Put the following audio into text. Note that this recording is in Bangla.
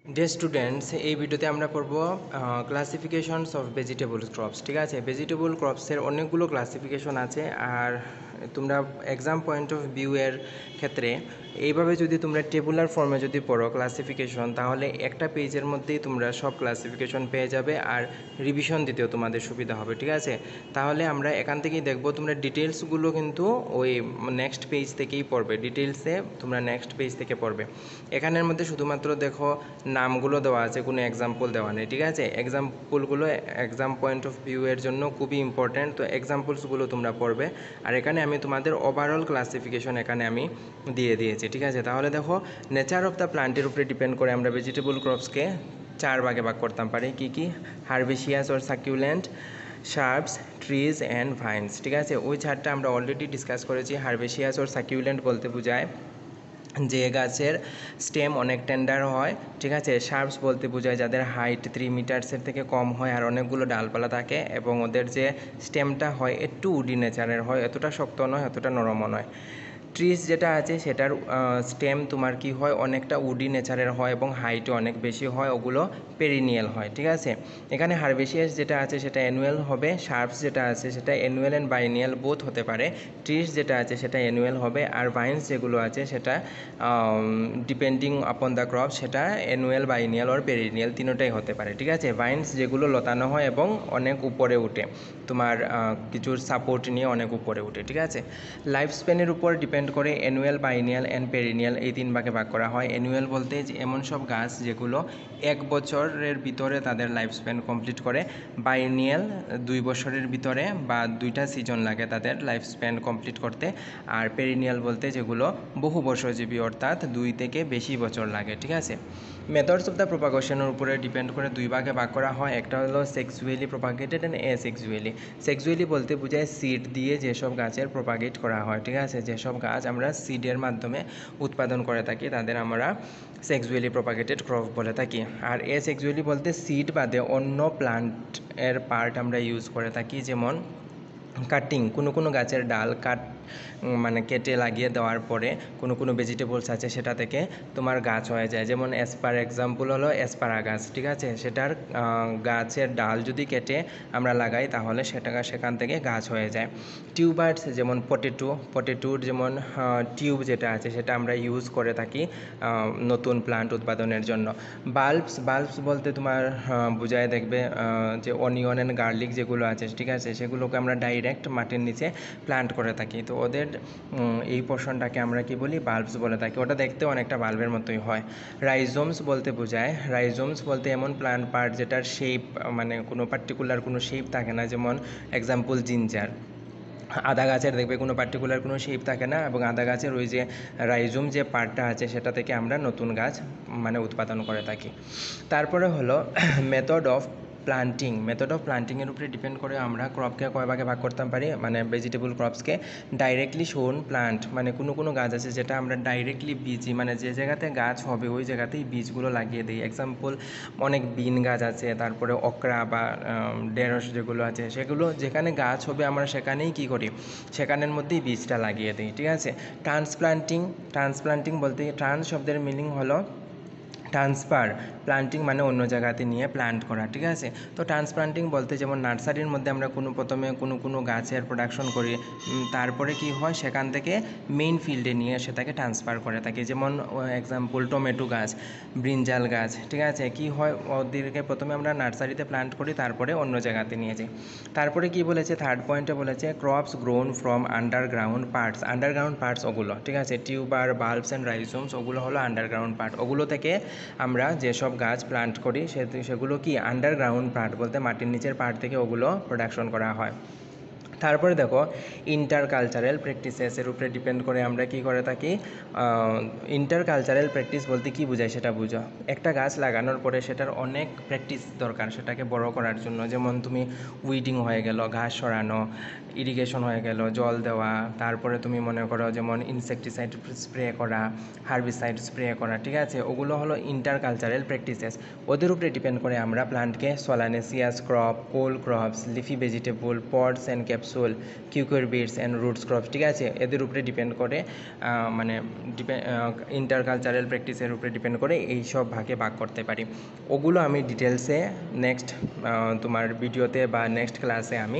ডিয়ার স্টুডেন্টস, এই ভিডিওতে আমরা পড়ব ক্লাসিফিকেশনস অফ ভেজিটেবল ক্রপস। ঠিক আছে, ভেজিটেবল ক্রপসের অনেকগুলো ক্লাসিফিকেশন আছে। আর তোমরা এক্সাম পয়েন্ট অফ ভিউ এর ক্ষেত্রে এইভাবে যদি তোমরা টেবুলার ফর্মে যদি পড়ো ক্লাসিফিকেশন, তাহলে একটা পেজের মধ্যেই তোমরা সব ক্লাসিফিকেশন পেয়ে যাবে আর রিভিশন দিতেও তোমাদের সুবিধা হবে। ঠিক আছে, তাহলে আমরা এখান থেকেই দেখব। তোমরা ডিটেলসগুলো কিন্তু ওই নেক্সট পেজ থেকেই পড়বে, ডিটেলসে তোমরা নেক্সট পেজ থেকে পড়বে। এখানের মধ্যে শুধুমাত্র দেখো নামগুলো দেওয়া আছে, কোনো এক্সাম্পল দেওয়া নেই। ঠিক আছে, এক্সাম্পলগুলো এক্সাম পয়েন্ট অফ ভিউ এর জন্য খুবই ইম্পর্ট্যান্ট, তো এক্সাম্পলসগুলো তোমরা পড়বে। আর এখানে আমি তোমাদের ওভারঅল ক্লাসিফিকেশন এখানে আমি দিয়ে দিয়েছি। ঠিক আছে, তাহলে দেখো, নেচার অফ দ্য প্লান্টের উপরে ডিপেন্ড করে আমরা ভেজিটেবল ক্রপসকে 4 ভাগে ভাগ করতাম পারি। কি কি? হারবেসিয়াস অর সাকিউলেন্ট, শার্পস, ট্রিজ অ্যান্ড ভাইন্স। ঠিক আছে, ওই 4টা আমরা অলরেডি ডিসকাস করেছি। হারবেসিয়াস অর সাকিউলেন্ট বলতে বোঝায় যে গাছের স্টেম অনেক টেন্ডার হয়। ঠিক আছে, শার্পস বলতে বোঝায় যাদের হাইট 3 মিটারসের থেকে কম হয় আর অনেকগুলো ডালপালা থাকে এবং ওদের যে স্টেমটা হয় একটু উডি নেচারের হয়, এতটা শক্ত নয়, এতটা নরমও নয়। ট্রিজ যেটা আছে সেটার স্টেম তোমার কি হয়, অনেকটা উডি নেচারের হয় এবং হাইটও অনেক বেশি হয়, ওগুলো পেরিনিয়াল হয়। ঠিক আছে, এখানে হারবেসিয়াস যেটা আছে সেটা অ্যানুয়াল হবে, শার্পস যেটা আছে সেটা অ্যানুয়াল অ্যান্ড বাইনিয়াল বোথ হতে পারে, ট্রিজ যেটা আছে সেটা অ্যানুয়াল হবে, আর ভাইন্স যেগুলো আছে সেটা ডিপেন্ডিং আপন দ্য ক্রপ সেটা অ্যানুয়াল, বাইনিয়াল আর পেরিনিয়াল তিনোটাই হতে পারে। ঠিক আছে, ভাইন্স যেগুলো লতানো হয় এবং অনেক উপরে উঠে, তোমার কিছুর সাপোর্ট নিয়ে অনেক উপরে উঠে। ঠিক আছে, লাইফ স্প্যানের উপর ডিপেন্ড করে অ্যানুয়াল, বাইনিয়াল অ্যান্ড পেরিনিয়াল, এই 3 ভাগে ভাগ করা হয়। অ্যানুয়াল বলতে যে এমন সব গাছ যেগুলো 1 বছরের ভিতরে তাদের লাইফ স্প্যান কমপ্লিট করে, বাইনিয়াল 2 বছরের ভিতরে বা 2টা সিজন লাগে তাদের লাইফ স্প্যান কমপ্লিট করতে, আর পেরিনিয়াল বলতে যেগুলো বহু বর্ষজীবী, অর্থাৎ 2 থেকে বেশি বছর লাগে। ঠিক আছে, মেথডস অফ দ্য প্রপাগেশনের উপরে ডিপেন্ড করে 2 ভাগে ভাগ করা হয়। একটা হলো সেক্সুয়ালি প্রপাগেটেড অ্যান্ড এসেক্সুয়ালি। সেক্সুয়ালি বলতে বোঝায় সিড দিয়ে যেসব গাছের প্রপাগেট করা হয়। ঠিক আছে, যেসব গাছ আমরা সিডের মাধ্যমে উৎপাদন করে থাকি তাদের আমরা সেক্সুয়ালি প্রপাগেটেড ক্রপ বলে থাকি। আর এসেক্সুয়ালি বলতে সিড বাদে অন্য প্লান্টের পার্ট আমরা ইউজ করে থাকি, যেমন কাটিং, কোনো গাছের ডাল মানে কেটে লাগিয়ে দেওয়ার পরে কোনো ভেজিটেবলস আছে সেটা থেকে তোমার গাছ হয়ে যায়, যেমন অ্যাসপার এক্সাম্পল হলো অ্যাসপারাগাস। ঠিক আছে, সেটার গাছের ডাল যদি কেটে আমরা লাগাই তাহলে সেখান থেকে গাছ হয়ে যায়। টিউবার্স যেমন পটেটোর যেমন টিউব যেটা আছে সেটা আমরা ইউজ করে থাকি নতুন প্লান্ট উৎপাদনের জন্য। বাল্বস বলতে তোমার বোঝায়, দেখবে যে অনিয়ন অ্যান্ড গার্লিক যেগুলো আছে, ঠিক আছে, সেগুলোকে আমরা ডাইরেক্ট মাটির নিচে প্লান্ট করে থাকি, তো ওদের এই পোর্শনটাকে আমরা কি বলি, বাল্বস বলে থাকি। ওটা দেখতে অনেকটা বাল্বের মতোই হয়। রাইজোমস বলতে বোঝায়, রাইজোমস বলতে এমন প্লান্ট পার্ট যেটার শেপ মানে কোনো পার্টিকুলার কোনো শেপ থাকে না, যেমন এক্সাম্পল জিঞ্জার। আদা গাছের দেখবে কোনো পার্টিকুলার কোনো শেপ থাকে না, এবং আদা গাছের ওই যে রাইজোম যে পার্টটা আছে সেটা থেকে আমরা নতুন গাছ মানে উৎপাদন করে থাকি। তারপরে হলো মেথড অফ প্লান্টিংয়ের উপরে ডিপেন্ড করে আমরা ক্রপকে কয় ভাগে ভাগ করতে পারি, মানে ভেজিটেবল ক্রপসকে। ডাইরেক্টলি শোন প্লান্ট, মানে কোনো গাছ আছে যেটা আমরা ডাইরেক্টলি বীজই, মানে যে জায়গাতে গাছ হবে ওই জায়গাতেই বীজগুলো লাগিয়ে দিই। এক্সাম্পল অনেক বিন গাছ আছে, তারপরে অকরা বা ঢেঁড়স যেগুলো আছে, সেগুলো যেখানে গাছ হবে আমরা সেখানেই কী করি, সেখানের মধ্যেই বীজটা লাগিয়ে দিই। ঠিক আছে, ট্রান্সপ্লান্টিং বলতে, ট্রান্স শব্দের মিনিং হলো ট্রান্সফার, প্লান্টিং মানে অন্য জায়গাতে নিয়ে প্লান্ট করা। ঠিক আছে, তো ট্রান্সপ্লান্টিং বলতে যেমন নার্সারির মধ্যে আমরা প্রথমে কোনো গাছের প্রোডাকশন করি, তারপরে কি হয় সেখান থেকে মেইন ফিল্ডে নিয়ে সেটাকে ট্রান্সফার করে থাকি। যেমন এক্সাম্পল টমেটো গাছ, ব্রিঞ্জাল গাছ। ঠিক আছে, কি হয়, ওদেরকে প্রথমে আমরা নার্সারিতে প্লান্ট করি, তারপরে অন্য জায়গাতে নিয়ে যাই। তারপরে কি বলেছে, থার্ড পয়েন্টে বলেছে crops grown from underground parts ওগুলো। ঠিক আছে, টিউবার, বাল্বস অ্যান্ড রাইজোমস ওগুলো হলো আন্ডারগ্রাউন্ড পার্ট। ওগুলো থেকে আমরা যেসব গাছ প্লান্ট করি সেগুলো কি আন্ডারগ্রাউন্ড পার্ট বলতে মাটির নিচের পার্ট থেকে ওগুলো প্রোডাকশন করা হয়। তারপরে দেখো ইন্টারকালচারাল প্র্যাকটিসেসের উপরে ডিপেন্ড করে আমরা কি করে থাকি। ইন্টারকালচারাল প্র্যাকটিস বলতে কি বোঝায় সেটা বুঝো। একটা গাছ লাগানোর পরে সেটার অনেক প্র্যাকটিস দরকার সেটাকে বড় করার জন্য, যেমন তুমি উইডিং হয়ে গেল, ঘাস সরানো, ইরিগেশন হয়ে গেল, জল দেওয়া, তারপরে তুমি মনে করো যেমন ইনসেকটিসাইড স্প্রে করা, হার্বিসাইড স্প্রে করা। ঠিক আছে, ওগুলো হলো ইন্টারকালচারাল প্র্যাকটিসেস। ওদের উপরে ডিপেন্ড করে আমরা প্লান্টকে solanaceous crop, cole crops, leafy vegetable, pods and capsules, cucurbits and roots crops, ঠিক আছে, এদের উপরে ডিপেন্ড করে মানে ইন্টারকালচারাল প্র্যাকটিসের উপরে ডিপেন্ড করে এই সব ভাগে ভাগ করতে পারি। ওগুলো আমি ডিটেলসে নেক্সট তোমার ভিডিওতে বা নেক্সট ক্লাসে আমি